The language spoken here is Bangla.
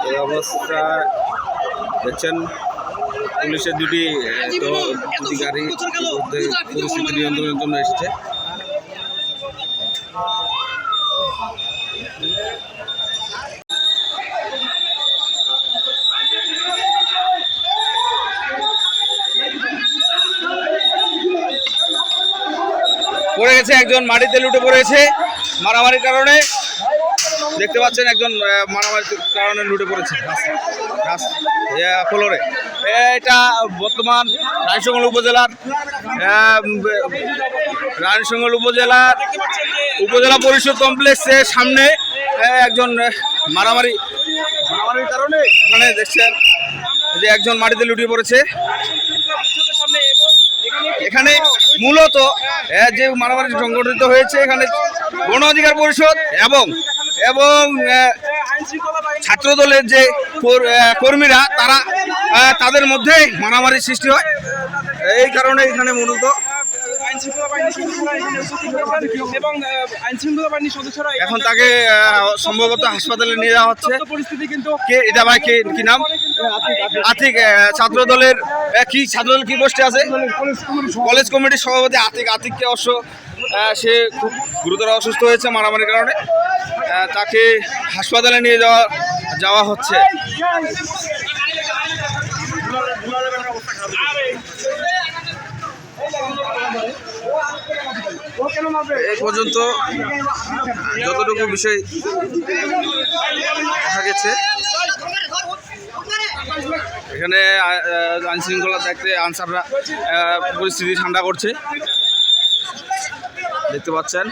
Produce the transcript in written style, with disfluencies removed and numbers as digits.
এই অবস্থা দেখছেন, পুলিশের দুটি গাড়ি পরিস্থিতি নিয়ন্ত্রণের জন্য এসেছে। পড়ে গেছে একজন, মাটিতে লুটে পড়েছে মারামারির কারণে। দেখতে পাচ্ছেন একজন মারামারির কারণে লুটে পড়েছে ফ্লোরে। এটা বর্তমান রানীশঙ্কল উপজেলার উপজেলা পরিষদ কমপ্লেক্সের সামনে একজন মারামারির কারণে এখানে দেখছেন যে একজন মাটিতে লুটিয়ে পড়েছে। এখানে মূলত যে মারামারি সংগঠিত হয়েছে, এখানে গণ অধিকার পরিষদ এবং ছাত্র দলের যে কর্মীরা তাদের মধ্যে মারামারির সৃষ্টি হয়। এই কারণে এখানে মূলত এখন তাকে সম্ভবত হাসপাতালে নিয়ে যাওয়া হচ্ছে। এটা ভাই কি নাম? আতিক। ছাত্রদলের কি পোস্টে আছে? কলেজ কমিটির সভাপতি আতিককে অবশ্য সে খুব গুরুতর অসুস্থ হয়েছে মারামারির কারণে। তাকে হাসপাতালে নিয়ে যাওয়া হচ্ছে। এই পর্যন্ত যতটুকু বিষয় দেখা গেছে, এখানে আইন শৃঙ্খলা দেখতে আনসাররা পরিস্থিতি ঠান্ডা করছে, দেখতে পাচ্ছেন।